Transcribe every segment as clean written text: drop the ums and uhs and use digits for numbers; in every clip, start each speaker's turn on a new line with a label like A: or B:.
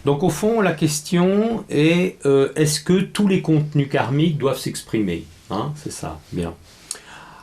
A: Donc au fond, la question est, est-ce que tous les contenus karmiques doivent s'exprimer, hein? C'est ça, bien.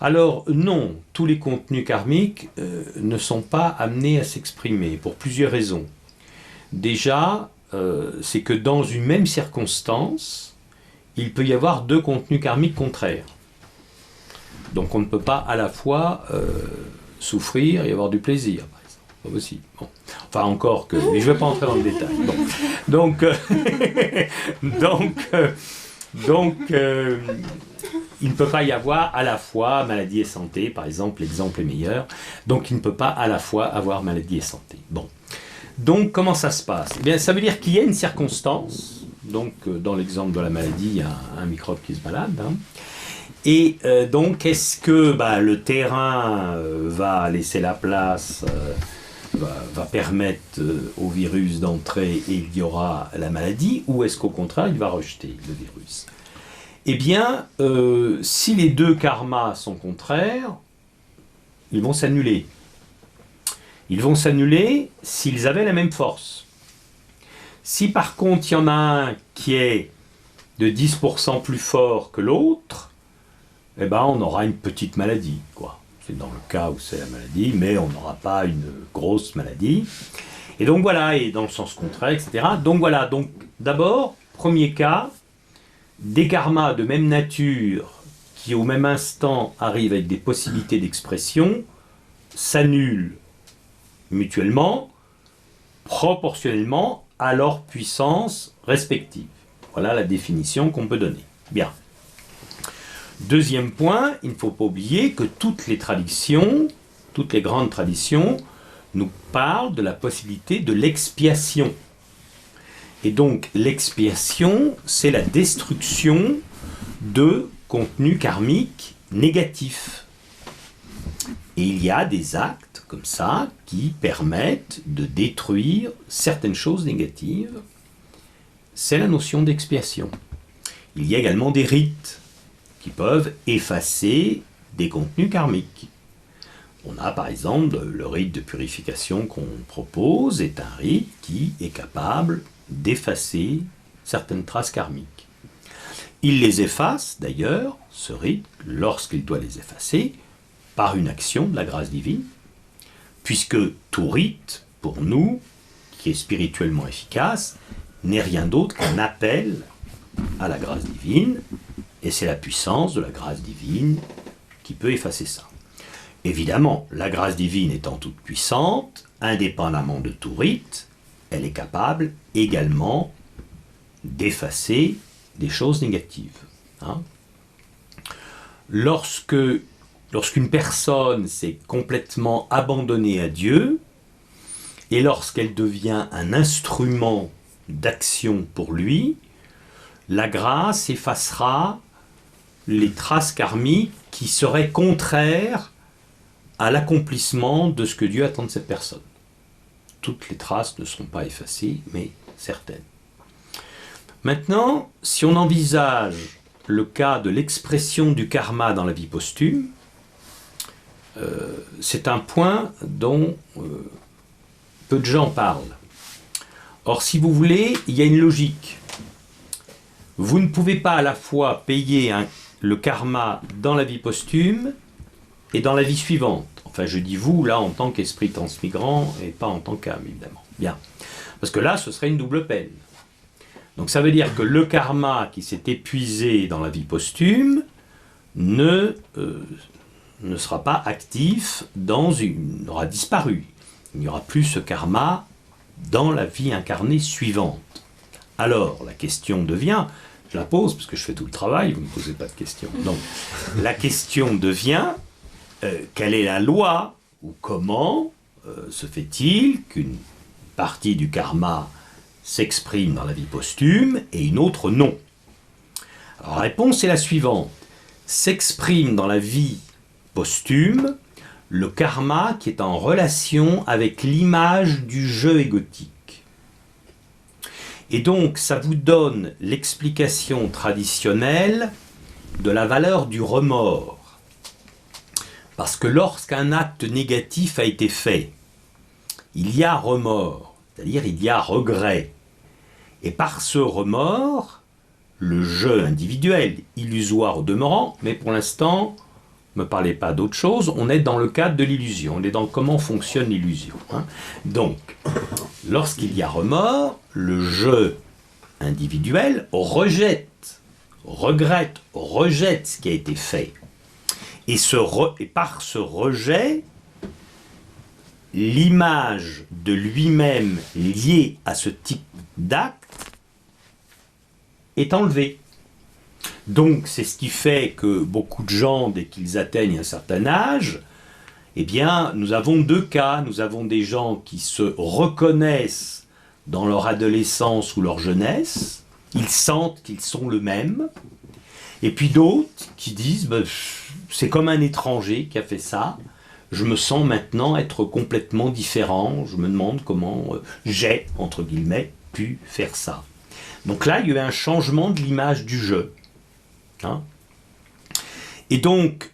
A: Alors non, tous les contenus karmiques ne sont pas amenés à s'exprimer pour plusieurs raisons. Déjà, c'est que dans une même circonstance, il peut y avoir deux contenus karmiques contraires. Donc on ne peut pas à la fois souffrir et avoir du plaisir, par exemple. Pas possible. Bon. Enfin encore que, mais je ne vais pas entrer dans le détail. Bon. Donc, il ne peut pas y avoir à la fois maladie et santé, par exemple, l'exemple est meilleur. Donc il ne peut pas à la fois avoir maladie et santé. Bon. Donc comment ça se passe? Eh bien, ça veut dire qu'il y a une circonstance. Donc dans l'exemple de la maladie, il y a un microbe qui se balade. Hein. Et donc est-ce que le terrain va laisser la place, va permettre au virus d'entrer et il y aura la maladie, ou est-ce qu'au contraire il va rejeter le virus? Eh bien, si les deux karmas sont contraires, ils vont s'annuler. Ils vont s'annuler s'ils avaient la même force. Si par contre il y en a un qui est de 10% plus fort que l'autre, eh ben on aura une petite maladie, quoi. C'est dans le cas où c'est la maladie, mais on n'aura pas une grosse maladie. Et donc voilà, et dans le sens contraire, etc. Donc voilà, donc d'abord, premier cas, des karmas de même nature qui au même instant arrivent avec des possibilités d'expression s'annulent mutuellement, proportionnellement à leur puissance respective. Voilà la définition qu'on peut donner. Bien. Deuxième point, il ne faut pas oublier que toutes les traditions, toutes les grandes traditions, nous parlent de la possibilité de l'expiation. Et donc l'expiation, c'est la destruction de contenus karmiques négatifs. Et il y a des actes comme ça qui permettent de détruire certaines choses négatives. C'est la notion d'expiation. Il y a également des rites qui peuvent effacer des contenus karmiques. On a par exemple le rite de purification qu'on propose est un rite qui est capable d'effacer certaines traces karmiques. Il les efface d'ailleurs, ce rite, lorsqu'il doit les effacer, par une action de la grâce divine, puisque tout rite, pour nous, qui est spirituellement efficace, n'est rien d'autre qu'un appel à la grâce divine, et c'est la puissance de la grâce divine qui peut effacer ça. Évidemment, la grâce divine étant toute puissante, indépendamment de tout rite, elle est capable également d'effacer des choses négatives. Hein. Lorsqu'une personne s'est complètement abandonnée à Dieu, et lorsqu'elle devient un instrument d'action pour lui, la grâce effacera les traces karmiques qui seraient contraires à l'accomplissement de ce que Dieu attend de cette personne. Toutes les traces ne seront pas effacées, mais certaines. Maintenant, si on envisage le cas de l'expression du karma dans la vie posthume, c'est un point dont peu de gens parlent. Or, si vous voulez, il y a une logique. Vous ne pouvez pas à la fois payer le karma dans la vie posthume et dans la vie suivante. Enfin, je dis vous, là, en tant qu'esprit transmigrant et pas en tant qu'âme, évidemment. Bien. Parce que là, ce serait une double peine. Donc, ça veut dire que le karma qui s'est épuisé dans la vie posthume ne sera pas actif aura disparu. Il n'y aura plus ce karma dans la vie incarnée suivante. Alors, la question devient, je la pose parce que je fais tout le travail, vous ne me posez pas de questions. Donc, la question devient, quelle est la loi ou comment se fait-il qu'une partie du karma s'exprime dans la vie posthume et une autre non? Alors, la réponse est la suivante. S'exprime dans la vie posthume le karma qui est en relation avec l'image du jeu égotique. Et donc, ça vous donne l'explication traditionnelle de la valeur du remords. Parce que lorsqu'un acte négatif a été fait, il y a remords, c'est-à-dire il y a regret. Et par ce remords, le jeu individuel, illusoire au demeurant, mais pour l'instant, ne me parlez pas d'autre chose, on est dans le cadre de l'illusion, on est dans comment fonctionne l'illusion. Donc, lorsqu'il y a remords, le jeu individuel rejette, regrette, rejette ce qui a été fait. Et par ce rejet, l'image de lui-même liée à ce type d'acte est enlevée. Donc c'est ce qui fait que beaucoup de gens, dès qu'ils atteignent un certain âge, eh bien, nous avons deux cas. Nous avons des gens qui se reconnaissent dans leur adolescence ou leur jeunesse, ils sentent qu'ils sont le même, et puis d'autres qui disent c'est comme un étranger qui a fait ça, je me sens maintenant être complètement différent, je me demande comment j'ai, entre guillemets, pu faire ça. Donc là, il y a eu un changement de l'image du jeu. Et donc,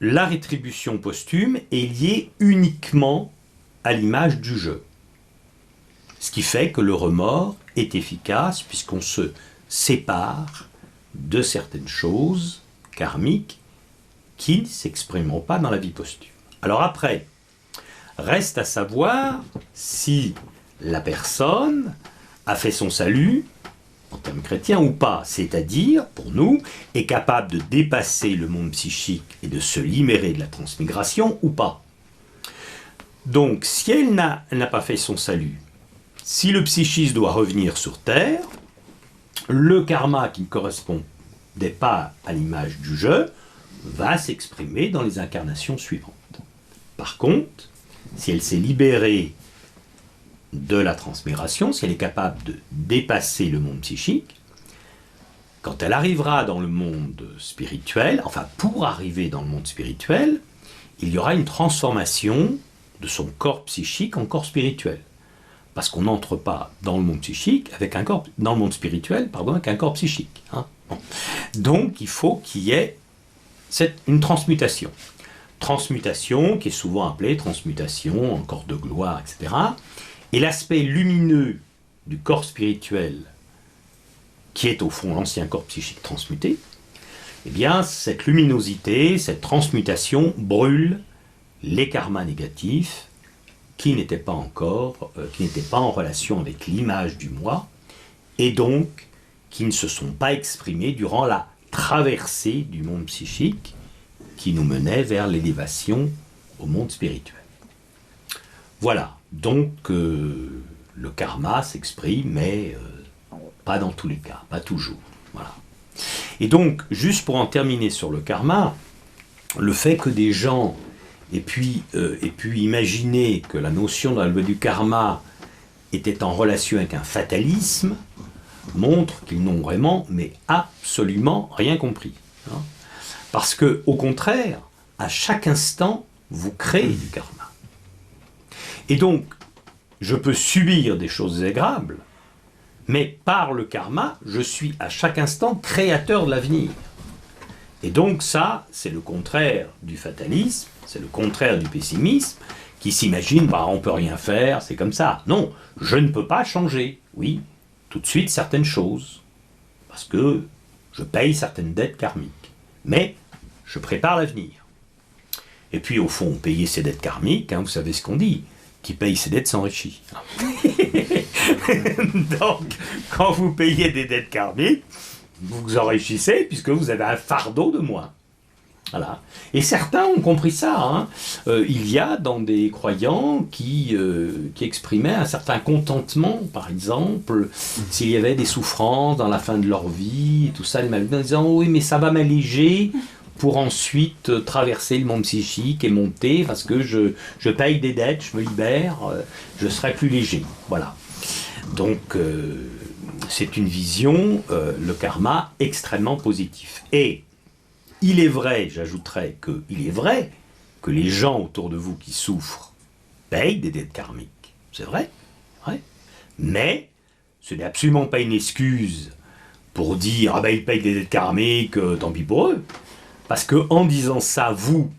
A: la rétribution posthume est liée uniquement à l'image du jeu. Ce qui fait que le remords est efficace puisqu'on se sépare de certaines choses karmiques qui ne s'exprimeront pas dans la vie posthume. Alors après, reste à savoir si la personne a fait son salut en termes chrétiens ou pas, c'est-à-dire, pour nous, est capable de dépasser le monde psychique et de se libérer de la transmigration ou pas. Donc, si elle n'a pas fait son salut, si le psychisme doit revenir sur Terre, le karma qui ne correspondait pas à l'image du jeu va s'exprimer dans les incarnations suivantes. Par contre, si elle s'est libérée de la transmigration, si elle est capable de dépasser le monde psychique, quand elle arrivera dans le monde spirituel, enfin pour arriver dans le monde spirituel, il y aura une transformation de son corps psychique en corps spirituel. Parce qu'on n'entre pas dans le monde psychique avec un corps, dans le monde spirituel, pardon, avec un corps psychique. Bon. Donc il faut qu'il y ait une transmutation. Transmutation qui est souvent appelée transmutation en corps de gloire, etc. Et l'aspect lumineux du corps spirituel, qui est au fond l'ancien corps psychique transmuté, eh bien, cette luminosité, cette transmutation brûle les karmas négatifs qui n'étaient pas en relation avec l'image du moi, et donc qui ne se sont pas exprimés durant la traversée du monde psychique qui nous menait vers l'élévation au monde spirituel. Voilà, donc le karma s'exprime, mais pas dans tous les cas, pas toujours. Voilà. Et donc, juste pour en terminer sur le karma, le fait que des gens aient pu imaginer que la notion de la loi du karma était en relation avec un fatalisme montre qu'ils n'ont vraiment, mais absolument rien compris. Parce que, au contraire, à chaque instant, vous créez du karma. Et donc, je peux subir des choses désagréables, mais par le karma, je suis à chaque instant créateur de l'avenir. Et donc ça, c'est le contraire du fatalisme, c'est le contraire du pessimisme, qui s'imagine, on ne peut rien faire, c'est comme ça. Non, je ne peux pas changer, oui, tout de suite certaines choses, parce que je paye certaines dettes karmiques. Mais je prépare l'avenir. Et puis au fond, payer ses dettes karmiques, vous savez ce qu'on dit, qui paye ses dettes s'enrichit. Donc, quand vous payez des dettes karmiques, vous vous enrichissez puisque vous avez un fardeau de moins. Voilà. Et certains ont compris ça. Il y a dans des croyants qui exprimaient un certain contentement, par exemple, s'il y avait des souffrances dans la fin de leur vie, et tout ça, en disant « oui, mais ça va m'alléger » pour ensuite traverser le monde psychique et monter, parce que je paye des dettes, je me libère, je serai plus léger. Voilà. Donc, c'est une vision, le karma, extrêmement positif. Et il est vrai, j'ajouterais qu'il est vrai que les gens autour de vous qui souffrent payent des dettes karmiques. C'est vrai, ouais. Mais ce n'est absolument pas une excuse pour dire « ah ben ils payent des dettes karmiques, tant pis pour eux ». Parce qu'en disant ça, vous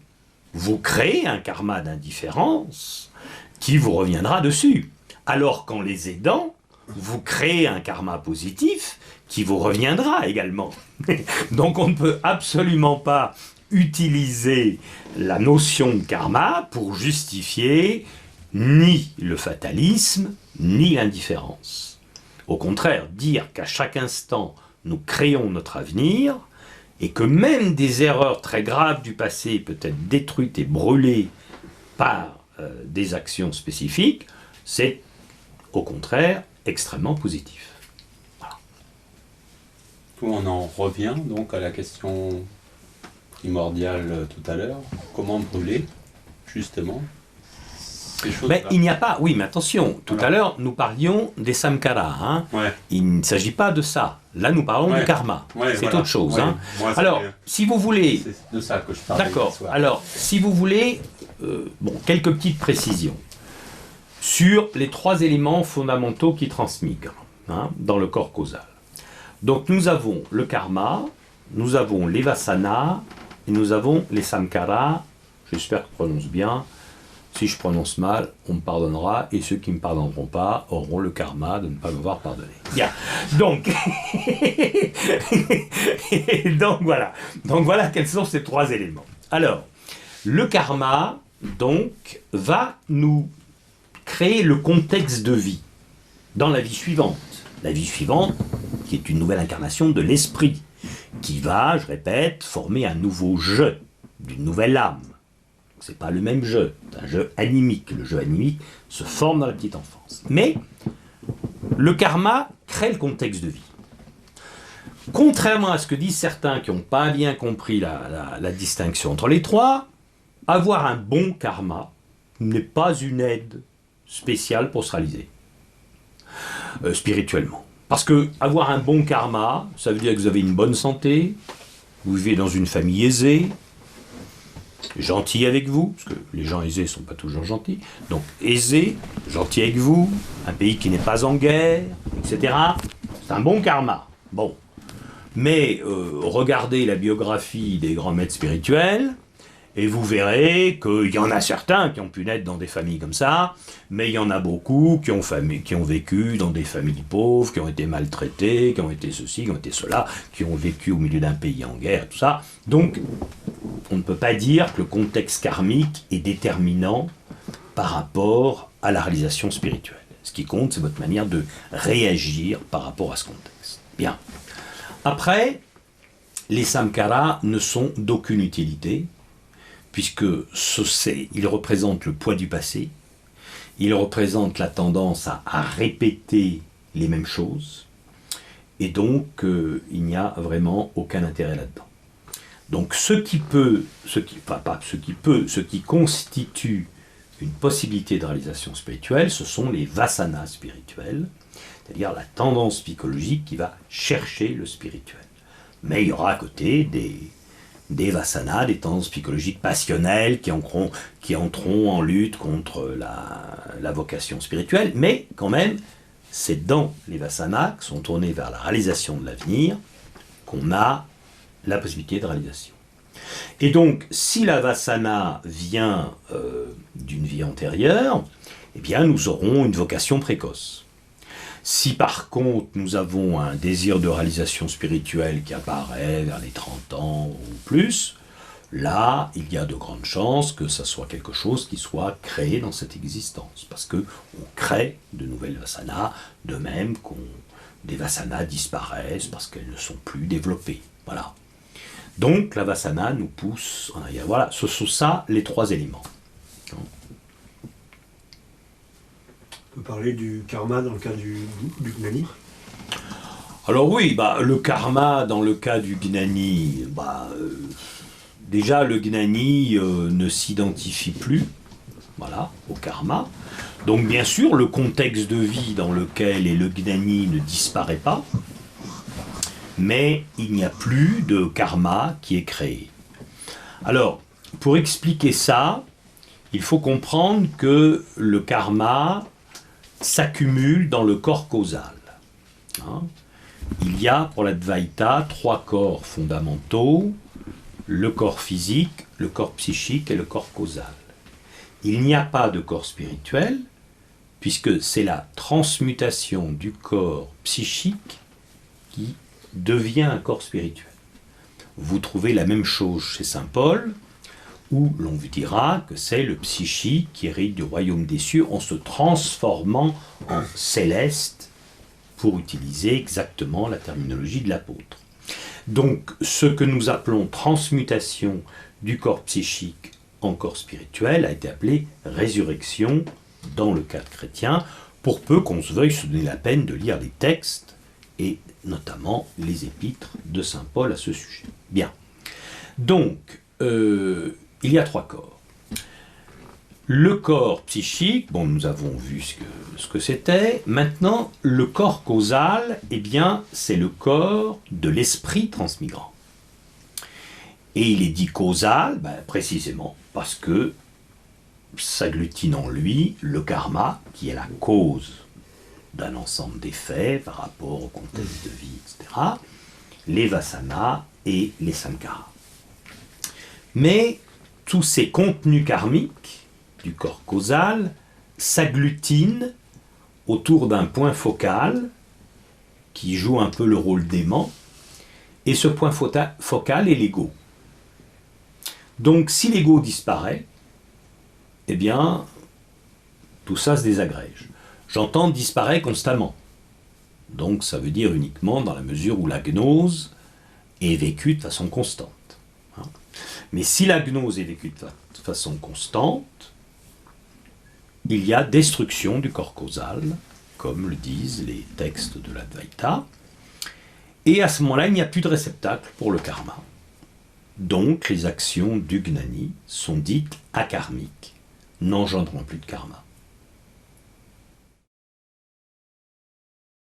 A: créez un karma d'indifférence qui vous reviendra dessus. Alors qu'en les aidant, vous créez un karma positif qui vous reviendra également. Donc on ne peut absolument pas utiliser la notion de karma pour justifier ni le fatalisme, ni l'indifférence. Au contraire, dire qu'à chaque instant, nous créons notre avenir, et que même des erreurs très graves du passé peuvent être détruites et brûlées par des actions spécifiques, c'est au contraire extrêmement positif. Voilà.
B: On en revient donc à la question primordiale tout à l'heure. Comment brûler, justement, ces choses-là?
A: Mais il n'y a pas... Oui, mais attention, tout à l'heure, nous parlions des samkaras. Hein.
B: Ouais.
A: Il ne s'agit pas de ça. Là, nous parlons du karma. C'est autre chose. Hein.
B: Moi,
A: alors, si vous voulez...
B: C'est de ça que je parlais.
A: D'accord. Alors, si vous voulez... quelques petites précisions sur les 3 éléments fondamentaux qui transmigrent dans le corps causal. Donc, nous avons le karma, nous avons les vasanas, et nous avons les samkaras. J'espère que je prononce bien. Si je prononce mal, on me pardonnera, et ceux qui ne me pardonneront pas auront le karma de ne pas m'avoir pardonné. Bien. Donc, donc voilà quels sont ces 3 éléments. Alors, le karma, donc, va nous créer le contexte de vie dans la vie suivante. La vie suivante, qui est une nouvelle incarnation de l'esprit, qui va, je répète, former un nouveau jeu, d'une nouvelle âme. C'est pas le même jeu, c'est un jeu animique. Le jeu animique se forme dans la petite enfance. Mais le karma crée le contexte de vie. Contrairement à ce que disent certains qui n'ont pas bien compris la distinction entre les 3, avoir un bon karma n'est pas une aide spéciale pour se réaliser spirituellement. Parce que avoir un bon karma, ça veut dire que vous avez une bonne santé, vous vivez dans une famille aisée, gentil avec vous, parce que les gens aisés ne sont pas toujours gentils, donc aisé, gentil avec vous, un pays qui n'est pas en guerre, etc. C'est un bon karma. Bon. Mais regardez la biographie des grands maîtres spirituels, et vous verrez qu'il y en a certains qui ont pu naître dans des familles comme ça, mais il y en a beaucoup qui ont vécu dans des familles pauvres, qui ont été maltraités, qui ont été ceci, qui ont été cela, qui ont vécu au milieu d'un pays en guerre, tout ça. Donc, on ne peut pas dire que le contexte karmique est déterminant par rapport à la réalisation spirituelle. Ce qui compte, c'est votre manière de réagir par rapport à ce contexte. Bien. Après, les samkaras ne sont d'aucune utilité, puisque ils représentent le poids du passé, ils représentent la tendance à répéter les mêmes choses, et donc il n'y a vraiment aucun intérêt là-dedans. Donc ce qui constitue une possibilité de réalisation spirituelle, ce sont les vasanas spirituels, c'est-à-dire la tendance psychologique qui va chercher le spirituel. Mais il y aura à côté des vasanas, des tendances psychologiques passionnelles qui entreront en lutte contre la vocation spirituelle, mais quand même, c'est dans les vasanas qui sont tournés vers la réalisation de l'avenir qu'on a la possibilité de réalisation. Et donc, si la vasana vient d'une vie antérieure, eh bien, nous aurons une vocation précoce. Si par contre nous avons un désir de réalisation spirituelle qui apparaît vers les 30 ans ou plus, là, il y a de grandes chances que ça soit quelque chose qui soit créé dans cette existence. Parce qu'on crée de nouvelles vasanas, de même que des vasanas disparaissent parce qu'elles ne sont plus développées. Voilà. Donc la vasana nous pousse en arrière. Voilà, ce sont ça les 3 éléments.
C: On peut parler du karma dans le cas du gnani.
A: Alors oui, le karma dans le cas du gnani, déjà le gnani ne s'identifie plus, voilà, au karma. Donc bien sûr, le contexte de vie dans lequel est le gnani ne disparaît pas, mais il n'y a plus de karma qui est créé. Alors, pour expliquer ça, il faut comprendre que le karma s'accumule dans le corps causal. Il y a pour l'Advaita 3 corps fondamentaux, le corps physique, le corps psychique et le corps causal. Il n'y a pas de corps spirituel, puisque c'est la transmutation du corps psychique qui devient un corps spirituel. Vous trouvez la même chose chez saint Paul, où l'on vous dira que c'est le psychique qui hérite du royaume des cieux en se transformant en céleste, pour utiliser exactement la terminologie de l'apôtre. Donc, ce que nous appelons transmutation du corps psychique en corps spirituel a été appelé résurrection dans le cadre chrétien, pour peu qu'on se veuille se donner la peine de lire les textes, et notamment les épîtres de saint Paul à ce sujet. Bien. Donc, il y a 3 corps. Le corps psychique, bon, nous avons vu ce que c'était. Maintenant, le corps causal, eh bien, c'est le corps de l'esprit transmigrant. Et il est dit causal, précisément parce que s'agglutine en lui le karma, qui est la cause d'un ensemble d'effets par rapport au contexte de vie, etc., les vasanas et les sankaras. Mais tous ces contenus karmiques du corps causal s'agglutinent autour d'un point focal qui joue un peu le rôle d'aimant, et ce point focal est l'ego. Donc si l'ego disparaît, eh bien, tout ça se désagrège. J'entends disparaît constamment. Donc ça veut dire uniquement dans la mesure où la gnose est vécue de façon constante. Mais si la gnose est vécue de façon constante, il y a destruction du corps causal, comme le disent les textes de l'Advaita, et à ce moment-là, il n'y a plus de réceptacle pour le karma. Donc les actions du gnani sont dites akarmiques, n'engendrant plus de karma.